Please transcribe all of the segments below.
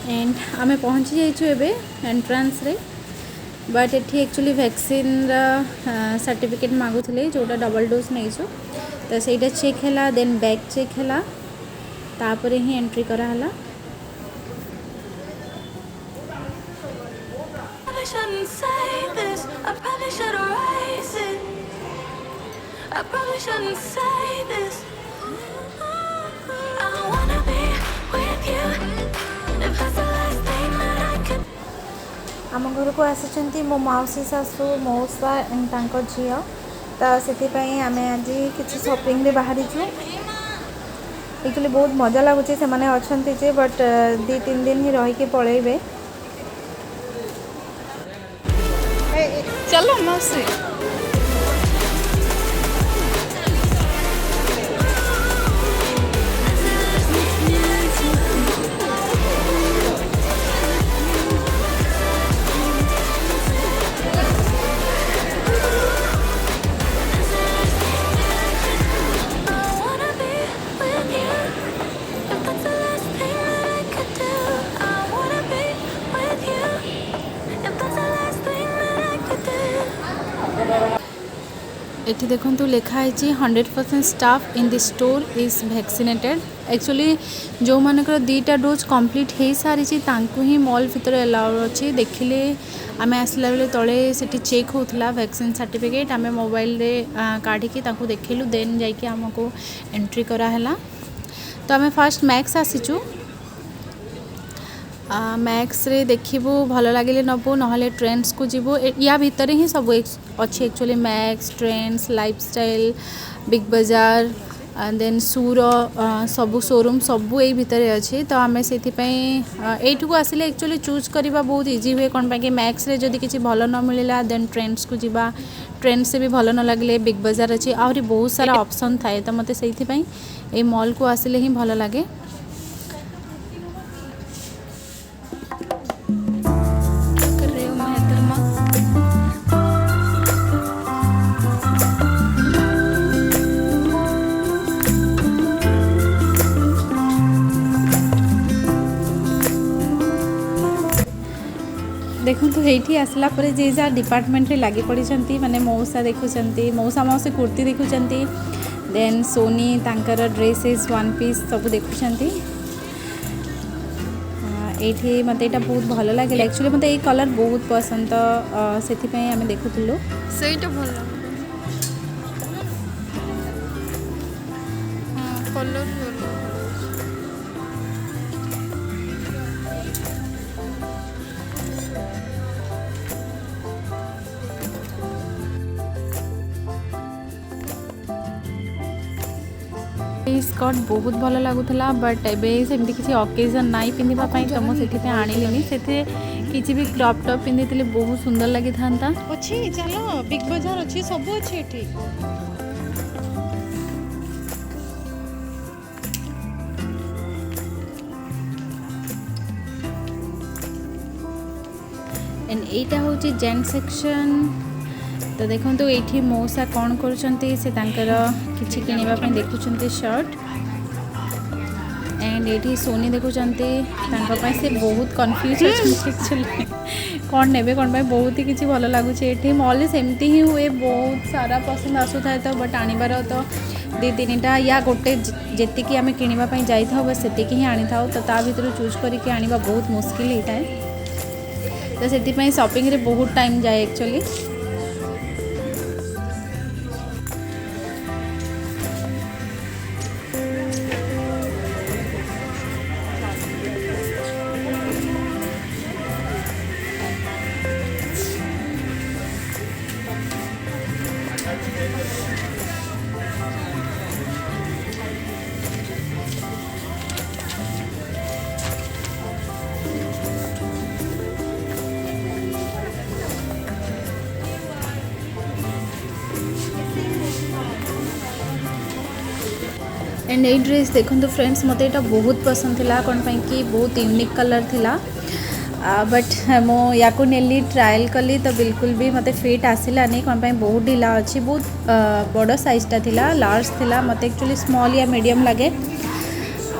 And आम पहुँची जाइए एवं एंट्रांस रे बट ये एक्चुअली वैक्सीन सर्टिफिकेट मागुले जोटा डबल डोज नहीं तो सहीटा चेक है देन बैग चेक है तापर ही एंट्री कराला। आम घर को आसी मो मौसी सासू मौसा एंड तांको झील तो से आम आज किसी शॉपिंग रे बाहरी एक्चुअली बहुत मजा लगुच से मैंने अच्छा बट 2-3 दिन ही रही पलैबे। चलो मौसी एठी देखंतु लिखा है 100% staff in the store is vaccinated. Actually जो मानकर 2टा डोज कंप्लीट हो सारी तांकु ही मॉल भीतर अलाउ अच्छी देखिले आम आसला बेले तले से चेक होता वैक्सीन सर्टिफिकेट आम मोबाइल रे काढ़ी तांकु देखिलु देन जाइए आमको एंट्री कराला। तो आम फास्ट मैक्स आसीचु मैक्स रे देखिबू भल लगे नबू ना ट्रेंड्स को जीवु या भितर ही सब अच्छी actually max trends lifestyle big बाजार देन सूर सबू शोरूम सबू यही भितर अच्छी। तो आम से को आसिले एक्चुअली चूज करवा बहुत इजी हुए कौन पाकि मैक्स रे जदि किसी भल न मिलला देन ट्रेंड्स को जीवा ट्रेंड्स से भी भल न लगे बिग बाजार अच्छी आहरी बहुत सारा ऑप्शन थाए। तो मत से मॉल को आसिले ही भल लगे। देखो तो ये आसला पर जे जहाँ डिपार्टमेंट रे लगी पड़ी माने मौसा देखुं मौसा मौसी कुर्ती देखुं देन सोनी तांकर ड्रेसेस वन पीस सब देखुं। ये मत यहाँ बहुत भल लगे एक्चुअली मत ये कलर बहुत पसंद तो से आम देखुलु ସେଇଟା ଭଲ କଲର୍ स्कर्ट बहुत भल लगुला बट एवं सेमती किसी ओकेजन नाई पिंधापी तो मुझे आणिली से किसी भी क्रॉप टॉप पिंधि बहुत सुंदर लगी था अच्छी चलो बिग बाजार अच्छी सब अच्छी एठी एंड एटा हूँ जेंट सेक्शन। तो देखो तो ये मौसा कौन कर किसी किनापी देखुं शर्ट एंड एंड ये सोनी देखुं से बहुत कन्फ्यूज एक्चुअली कौन ने कौन बहुत ही किसी भल लगुच ये मॉल सेमती ही हुए बहुत सारा पसंद आसू था तो बट आणबार तो दी तीनटा या गोटे जी आम किणापी जाइए बस से ही आनी था तो ता भर चूज करके आने बहुत मुस्किल होता है तो से शॉपिंग रे बहुत टाइम जाए एक्चुअली। एंड ये ड्रेस देखो तो फ्रेंड्स मत यहाँ बहुत पसंद था कौन कि बहुत यूनिक कलर थिला बट मो या नेली ट्रायल कली तो बिल्कुल भी मत फिट आसलानी कौन बहुत ढिला अच्छी बहुत बड़ साइजटा थिला लार्ज थिला मत एक्चुअली स्मॉल या मीडियम लगे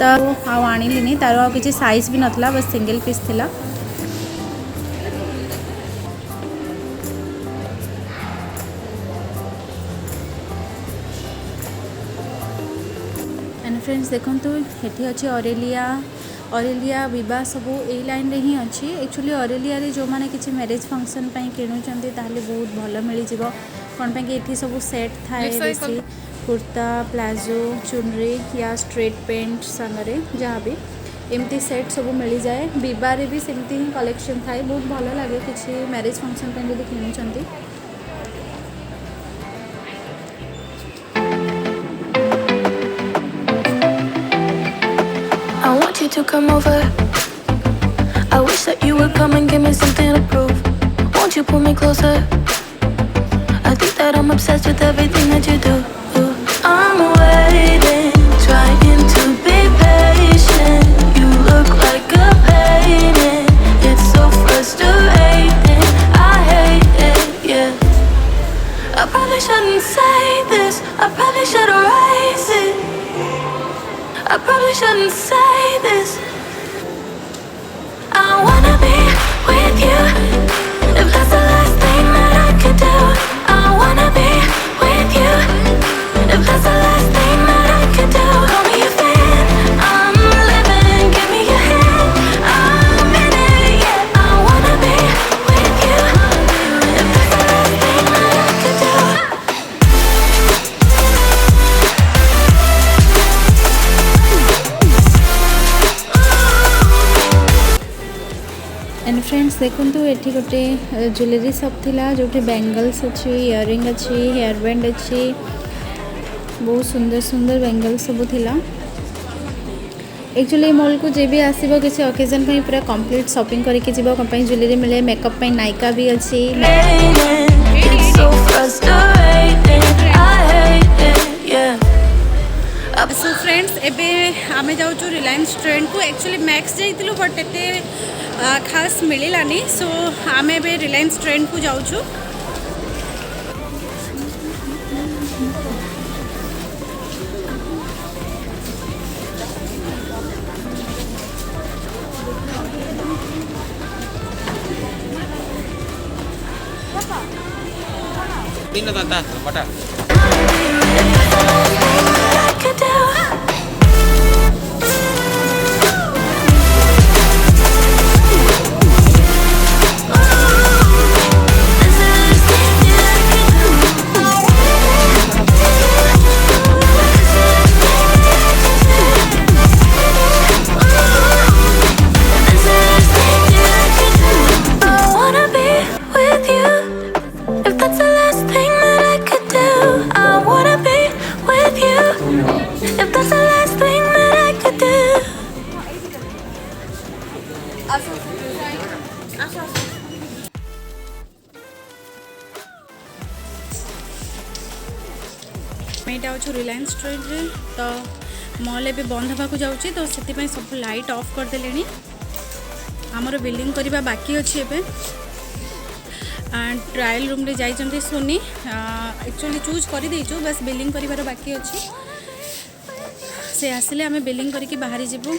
तो आनिलिनी तार आ किसी साइज भी नथला बस सिंगल पीस थिला। एंड फ्रेंड्स देखो ये अच्छे ऑरेलिया विवाह सब यही लाइन रे ही अच्छी एक्चुअली ऑरेलिया रे जो माने किसी मैरिज फंक्शन किणुचंती ताहले बहुत भल मिल जिवो कौन पे ये सब सेट थाए बेसी कुर्ता प्लाजो चुनरी या स्ट्रेट पेंट सांगरे जहाँ भी एमती सेट सब मिल जाए विवाह भी सेमती ही कलेक्शन थाए बहुत भल लगे किसी मैरिज फंक्शन जब किणुचंती। I want you to come over. I wish that you would come and give me something to prove. Won't you pull me closer? I think that I'm obsessed with everything that you do. I'm waiting, trying to be patient. You look like a painting. It's so frustrating. I hate it, yeah. I probably shouldn't say this. I probably should erase it. I probably shouldn't say this. I wanna be with you. If that's the last thing that I could do. I wanna be with you. If that's the last thing that I could do. Call me a fan. I'm living. Give me your hand. I'm in it, yeah. I wanna be with you. If that's the last thing that I could do. And friends देखो ये गोटे jewellery shop थिला जो bangles अच्छी earring अच्छी hair band अच्छी बहुत सुंदर सुंदर बेंगल्स सब थिला एक्चुअली मॉल को जे भी आसीबो किसी ओकेजन पे पूरा कंप्लीट शॉपिंग करके जीवो कंपनी ज्वेलरी मिले मेकअप पे नायका भी अच्छी। It's so frustrating. I hate it, yeah. So friends एबे आमे जाऊँ रिलायंस ट्रेंड को एक्चुअली मैक्स जाइलु बट एते खास मिलानी सो आम ए रिलायंस ट्रेंड को जाऊँ। Ini tante, lemota. यहाँ अच्छे रिलायंस ट्रेंड रे तो मॉल ए बंद होगा जाऊँगी तो से सब लाइट ऑफ करदे आमर बिलिंग करवा बाकी अच्छे एवं ट्रायल रूम रे जाइए सोनी एक्चुअली चूज कर देचु बस बिलिंग कर बाकी अच्छी से आसिले आम बिलिंग करके बाहरी जीवु।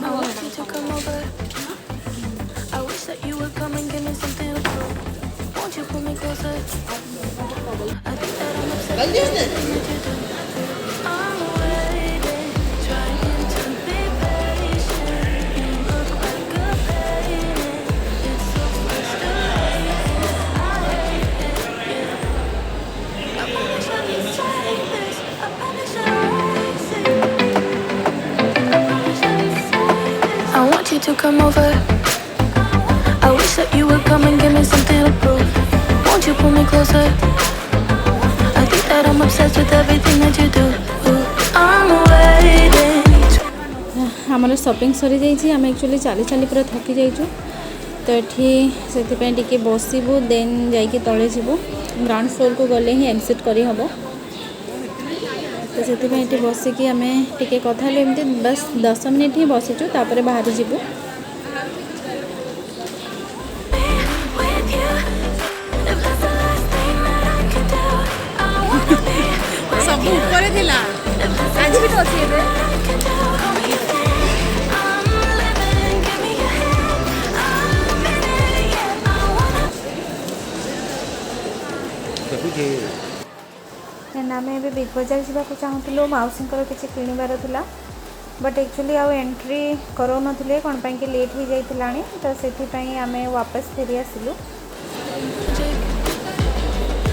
I want you to come over. I wish that you would come and give me something to prove. Won't you pull me closer? I think that I'm obsessed with everything that you do. I'm waiting, trying to be patient. You look like a painting. It's so frustrating. I hate it, yeah. I probably shouldn't say this. I probably shouldn't raise it. I probably shouldn't say this. I want you to come over. I wish that you would come and give me something to prove. Won't you pull me closer? I think that I'm obsessed with everything that you do. I'm waiting. आमर shopping सरी जाइए आम actually चली चली पूरा थकी जाइचु तो ये से बसबू देन जाइए तले जीवु ग्राउंड फ्लोर को गले ही एक्सिट करी हम तो से बसिकी आम टे कथा एमती बस 10 मिनिट ही बसीचु तापर बाहरी जीवु With you, if that's the last thing that I can do, I wanna be with सब you. ऊपर थिला If that's the आज भी तो last अच्छी thing that I can do, call me your friend. I'm living, give me your hand. I'm in it, yeah. I wanna ଦେଖୁଛି आम a big बजार जावाक चाहूँ मौसी किसी किणवार था बट एक्चुअली आउ एंट्री करो नथिले कौन पाई कि लेट हो जाइतिलानी तो से आम वापस फेरी आसिलु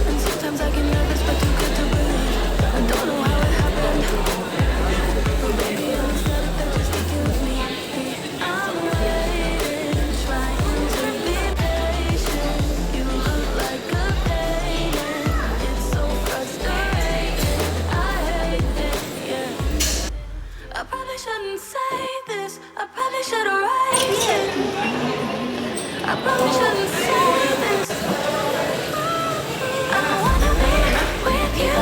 And sometimes I get nervous, but too good to believe. I don't know how it happened. But baby, I'm just not affected, sticking with me. I'm waiting, trying to be patient. You look like a painting. It's so frustrating. I hate it, yeah. I probably shouldn't say this. I probably should erase it. I probably shouldn't say this. I wanna be with you.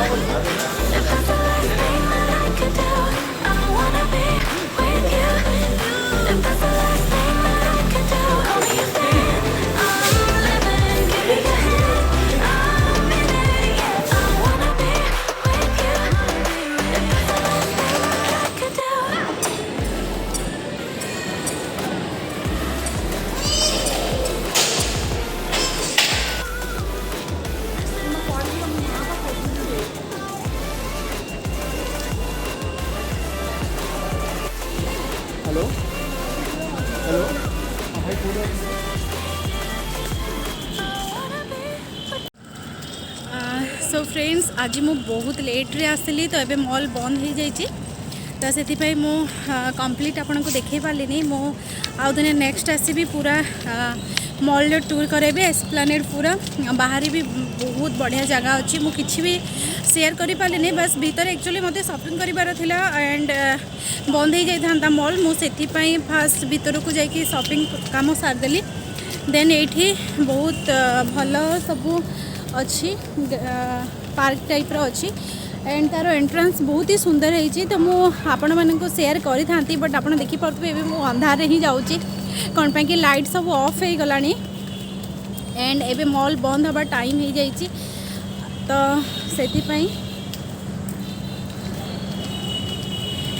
If that's the last thing that I could do, I wanna be with you. If that's the last thing that I could do, call me your friend. I'm living, give me your hand. I'm in it, yeah. I wanna be with you. If that's the last thing that I could do. Hello hello भाई पूरा so friends आज मु बहुत late रे आसली तो एबे mall बंद हो जाइए तो से मु कंप्लीट आपन को देखे पार्ली मु आउ दिने नेक्स्ट आसबि पूरा मॉल टूर करेबे एस्प्लानेड पूरा बाहर भी बहुत बढ़िया जगह अच्छी मु किछि भी शेयर करि पार्ली बस भीतर एक्चुअली मते शॉपिंग करिबार थिला एंड बंद हो जाइथा मॉल मु सेति पई फास्ट भीतर को जाइए शॉपिंग काम सारदेली देन एठी बहुत भल सबू अच्छी पार्क टाइप रो अच्छी एंड तार एंट्रांस बहुत ही सुंदर है तो मुझे आपण मानक शेयर करी था बट आप देखिपे मु अंधार ही जाऊँगी कौन पाई कि लाइट सब ऑफ हो गला एंड एबे मॉल बंद हवा टाइम हो जाइए तो से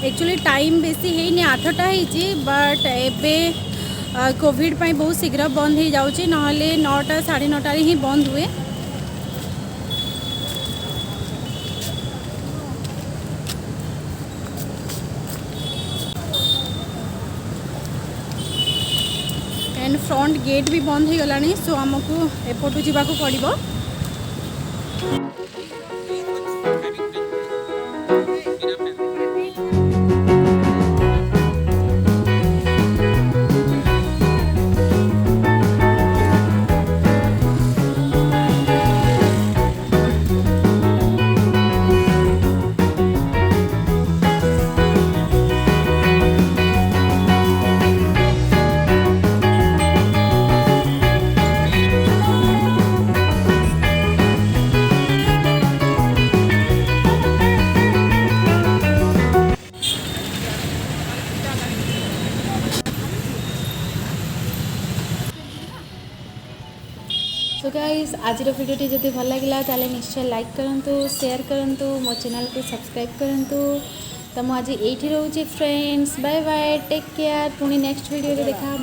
एक्चुअली टाइम बेसी है 8टा होती बट एबे कोविड पाई बहुत शीघ्र बंद हो जाऊँगी ना 9टा 9:30 ही बंद हुए एंड फ्रंट गेट भी बंद हो गलानी सो आमको एपटू जावाक पड़ो आज भिडियोटी जब भल लगा ताले निश्चय लाइक करूँ, शेयर करूँ, मो चैनल को सब्सक्राइब करूँ। तो मुझे ये रोचे friends, bye bye, take care, पुणी नेक्स्ट वीडियो देखा।